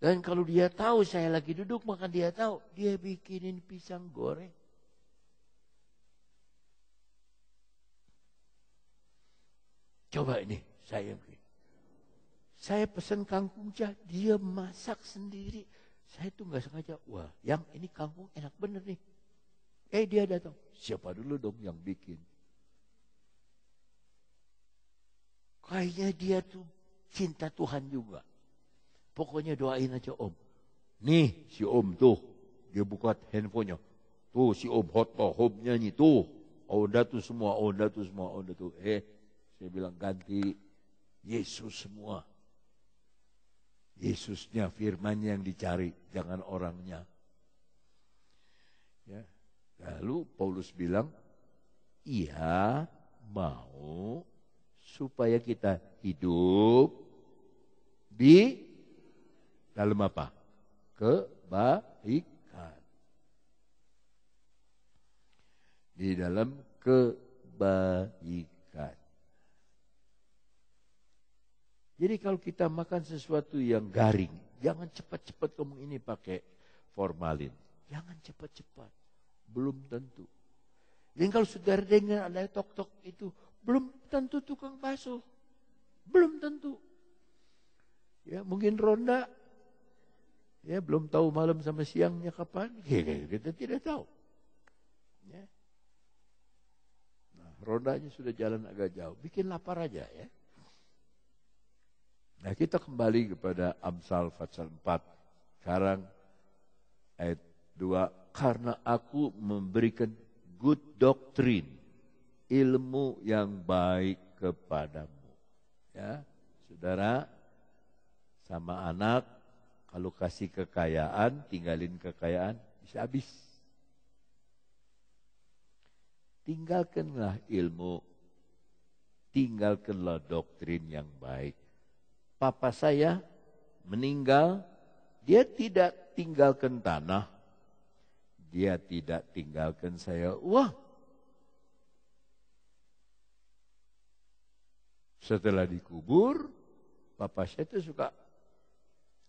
Dan kalau dia tahu saya lagi duduk, maka dia tahu. Dia bikinin pisang goreng. Coba ini, saya bikin. Saya pesan kangkung jah, dia masak sendiri. Saya tuh nggak sengaja, wah yang ini kangkung enak bener nih. Dia datang, siapa dulu dong yang bikin? Kayaknya dia tuh cinta Tuhan juga. Pokoknya doain aja om. Nih si om tuh, dia buka handphonenya. Tuh si om hot nyanyi tuh. Onda tuh semua. Saya bilang ganti Yesus semua. Yesusnya, firman-Nya yang dicari, jangan orangnya. Ya. Lalu Paulus bilang, ia mau supaya kita hidup di dalam apa? Kebaikan. Di dalam kebaikan. Jadi kalau kita makan sesuatu yang garing, jangan cepat-cepat kamu ini pakai formalin. Jangan cepat-cepat. Belum tentu. Dan kalau saudara dengar ada tok-tok itu, belum tentu tukang bakso. Belum tentu. Ya, mungkin ronda. Ya, belum tahu malam sama siangnya kapan. Kita tidak tahu. Ya. Nah, rondanya sudah jalan agak jauh. Bikin lapar aja ya. Nah, kita kembali kepada Amsal pasal 4. Sekarang ayat 2. Karena aku memberikan good doctrine, ilmu yang baik kepadamu. Ya, saudara, sama anak, kalau kasih kekayaan, tinggalin kekayaan, bisa habis. Tinggalkanlah ilmu, tinggalkanlah doktrin yang baik. Papa saya meninggal, dia tidak tinggalkan tanah, dia tidak tinggalkan saya uang. Setelah dikubur, papa saya itu suka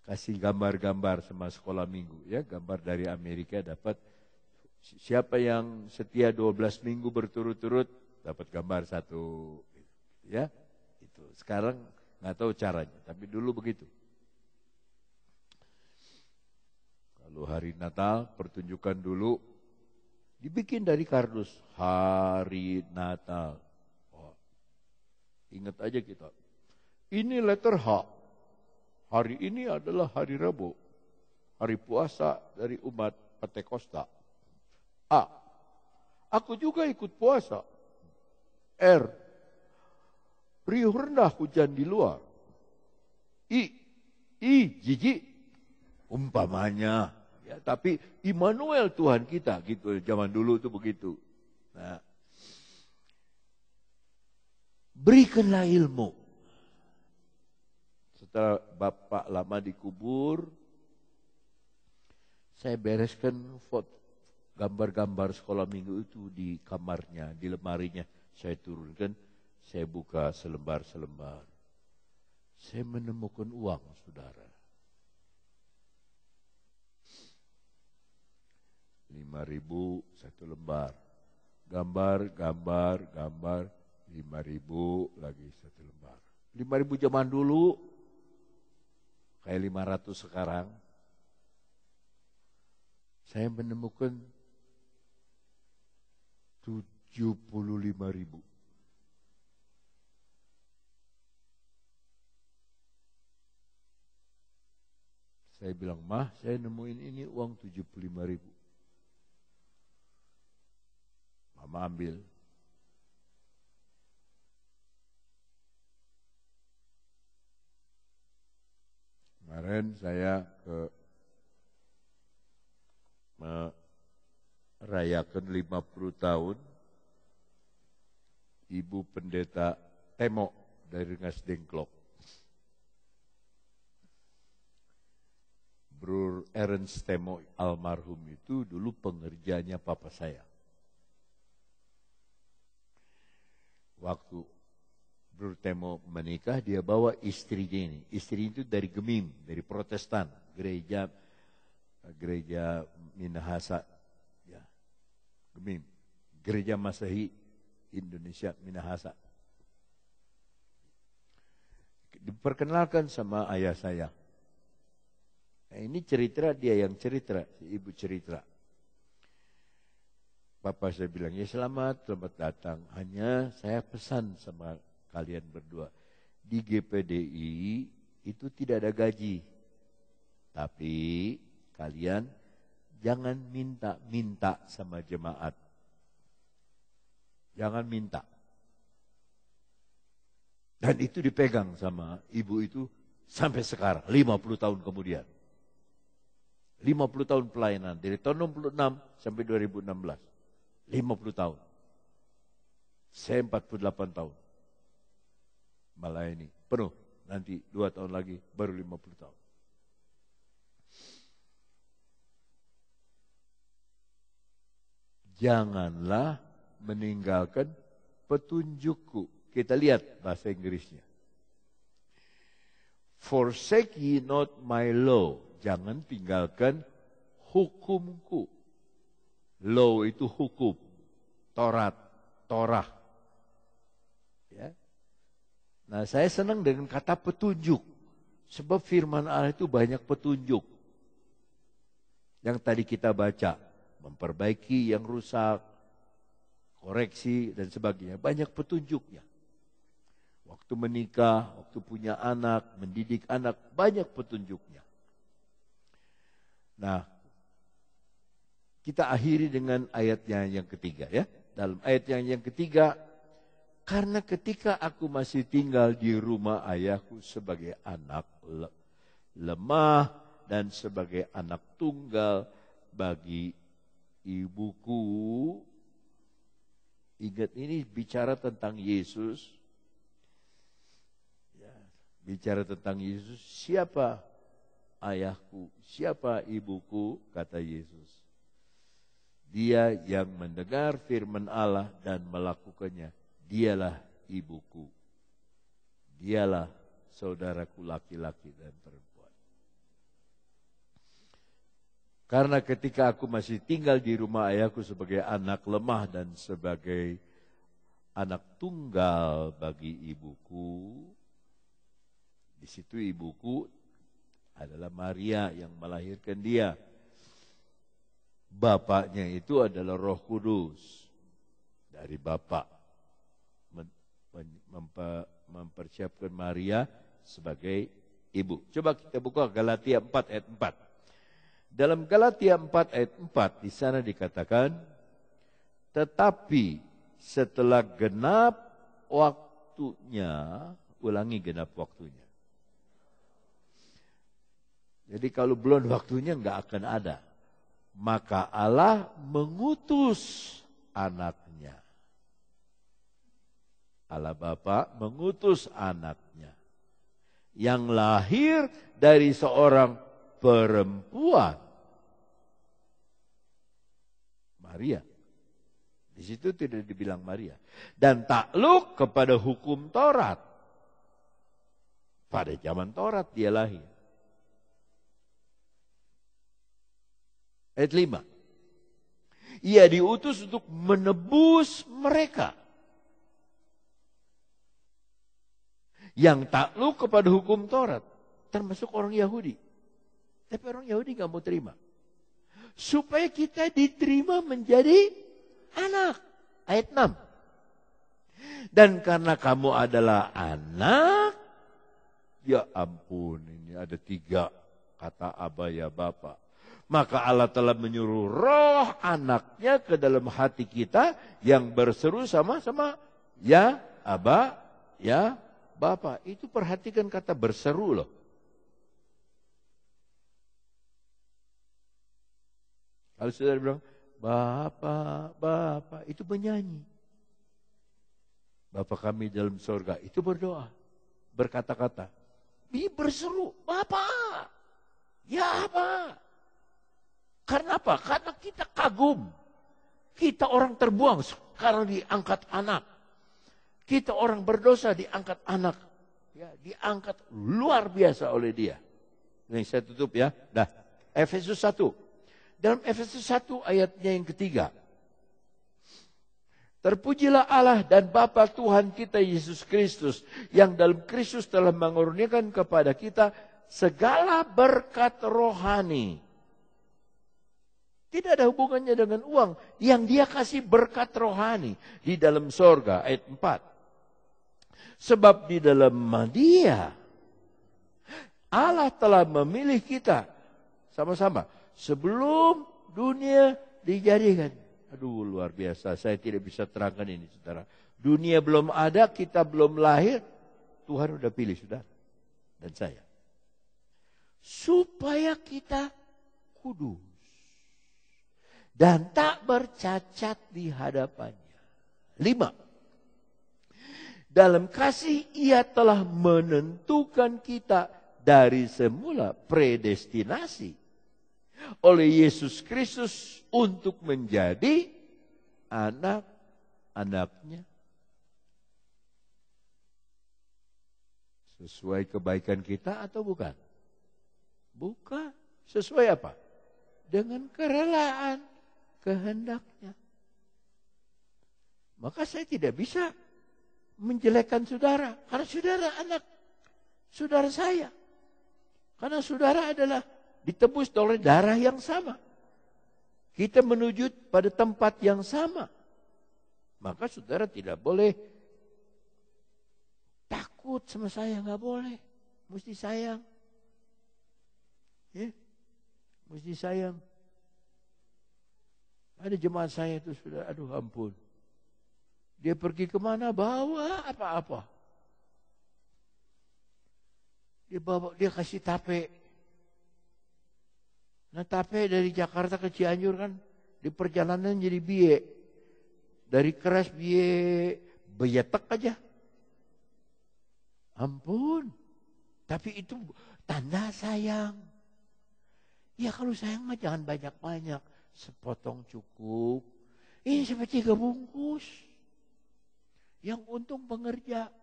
kasih gambar-gambar sama sekolah minggu, ya, gambar dari Amerika dapat. Siapa yang setia 12 minggu berturut-turut dapat gambar satu, ya. Itu sekarang nggak tahu caranya, tapi dulu begitu. Kalau hari Natal pertunjukan dulu dibikin dari kardus, hari Natal. Oh, ingat aja kita. Ini letter H. Hari ini adalah hari Rabu, hari puasa dari umat Pentakosta. A. Aku juga ikut puasa. R. Riuh rendah hujan di luar. Jijik. Umpamanya. Ya, tapi Immanuel Tuhan kita. Gitu, zaman dulu itu begitu. Nah, berikanlah ilmu. Setelah bapak lama dikubur, saya bereskan foto gambar-gambar sekolah minggu itu di kamarnya, di lemarinya. Saya turunkan, saya buka selembar-selembar. Saya menemukan uang, saudara. 5.000 satu lembar. Gambar, 5.000 lagi satu lembar. 5.000 zaman dulu, kayak 500 sekarang. Saya menemukan 75.000. Saya bilang, Mah, saya nemuin ini uang 75.000. Mama ambil. Kemarin saya merayakan 50 tahun Ibu Pendeta Temo dari Rengas Dengklok. Bro Ernst Temo almarhum itu dulu pengerjanya papa saya. Waktu Bro Temo menikah, dia bawa istrinya ini. Istri itu dari Gemim, dari Protestan. gereja Minahasa, ya, Gemim, gereja Masehi Indonesia Minahasa. Diperkenalkan sama ayah saya. Nah, ini cerita, dia yang cerita, si ibu cerita. Bapak saya bilang, ya selamat datang. Hanya saya pesan sama kalian berdua. Di GPDI itu tidak ada gaji. Tapi kalian jangan minta sama jemaat. Jangan minta. Dan itu dipegang sama ibu itu sampai sekarang, 50 tahun kemudian. 50 tahun pelayanan, dari tahun 66 sampai 2016. 50 tahun. Saya 48 tahun. Melayani penuh. Nanti 2 tahun lagi baru 50 tahun. Janganlah meninggalkan petunjukku. Kita lihat bahasa Inggrisnya. Forsake ye not my law. Jangan tinggalkan hukumku. Law itu hukum. Torah. Ya. Nah, saya senang dengan kata petunjuk. Sebab firman Allah itu banyak petunjuk. Yang tadi kita baca. Memperbaiki yang rusak. Koreksi dan sebagainya. Banyak petunjuknya. Waktu menikah, waktu punya anak, mendidik anak. Banyak petunjuknya. Nah, kita akhiri dengan ayatnya yang ketiga, ya. Dalam ayat yang ketiga, karena ketika aku masih tinggal di rumah ayahku sebagai anak lemah dan sebagai anak tunggal bagi ibuku. Ingat, ini bicara tentang Yesus. Ya, bicara tentang Yesus, siapa ayahku, siapa ibuku, kata Yesus. Dia yang mendengar firman Allah dan melakukannya. Dialah ibuku. Dialah saudaraku laki-laki dan perempuan. Karena ketika aku masih tinggal di rumah ayahku sebagai anak lemah dan sebagai anak tunggal bagi ibuku. Di situ ibuku adalah Maria yang melahirkan dia. Bapaknya itu adalah Roh Kudus dari Bapa mempersiapkan Maria sebagai ibu. Coba kita buka Galatia 4 ayat 4. Dalam Galatia 4 ayat 4 di sana dikatakan, tetapi setelah genap waktunya, ulangi genap waktunya. Jadi kalau belum waktunya enggak akan ada. Maka Allah mengutus anaknya. Allah Bapa mengutus anaknya. Yang lahir dari seorang perempuan. Maria. Di situ tidak dibilang Maria. Dan takluk kepada hukum Taurat. Pada zaman Taurat dia lahir. Ayat 5. Ia diutus untuk menebus mereka yang takluk kepada hukum Taurat, termasuk orang Yahudi. Tapi orang Yahudi gak mau terima. Supaya kita diterima menjadi anak. Ayat 6. Dan karena kamu adalah anak, ya ampun, ini ada 3 kata Aba ya Bapa. Maka Allah telah menyuruh roh anaknya ke dalam hati kita yang berseru sama-sama, ya Aba, ya Bapa. Itu perhatikan kata berseru loh. Kalau saudara bilang, Bapa, Bapa, itu menyanyi. Bapa kami dalam surga, itu berdoa, berkata-kata. Ini berseru, Bapa, ya Bapa. Karena apa? Karena kita kagum. Kita orang terbuang, sekarang diangkat anak. Kita orang berdosa diangkat anak. Ya, diangkat luar biasa oleh dia. Nih saya tutup ya. Nah, Efesus 1. Dalam Efesus 1 ayatnya yang ketiga. Terpujilah Allah dan Bapa Tuhan kita Yesus Kristus, yang dalam Kristus telah mengurniakan kepada kita segala berkat rohani. Tidak ada hubungannya dengan uang. Yang dia kasih berkat rohani di dalam sorga. Ayat 4. Sebab di dalam Dia Allah telah memilih kita. Sama-sama. Sebelum dunia dijadikan. Aduh, luar biasa. Saya tidak bisa terangkan ini, saudara. Dunia belum ada, kita belum lahir. Tuhan sudah pilih, saudara. Dan saya. Supaya kita kudus. Dan tak bercacat di hadapannya. 5. Dalam kasih ia telah menentukan kita dari semula predestinasi oleh Yesus Kristus untuk menjadi anak-anaknya. Sesuai kebaikan kita atau bukan? Bukan. Sesuai apa? Dengan kerelaan kehendaknya. Maka saya tidak bisa menjelekkan saudara. Karena saudara anak saudara saya. Karena saudara adalah ditebus oleh darah yang sama. Kita menuju pada tempat yang sama. Maka saudara tidak boleh takut sama saya. Nggak boleh. Mesti sayang. Ya? Mesti sayang. Ada jemaat saya itu sudah, aduh ampun. Dia pergi kemana bawa apa-apa. Dia kasih tape. Nah tape dari Jakarta ke Cianjur kan di perjalanan jadi biye. Dari keras biye beyetek aja. Ampun. Tapi itu tanda sayang. Ya kalau sayang mah jangan banyak-banyak. Sepotong cukup. Ini sampai 3 bungkus. Yang untung pengerja.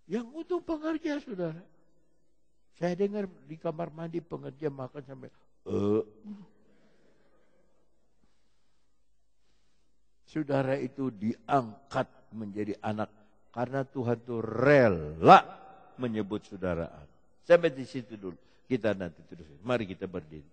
Yang untung pengerja, saudara. Saya dengar di kamar mandi pengerja makan sampai Saudara itu diangkat menjadi anak karena Tuhan itu rela menyebut saudara anak. Sampai di situ dulu. Kita nanti terus. Mari kita berdiri.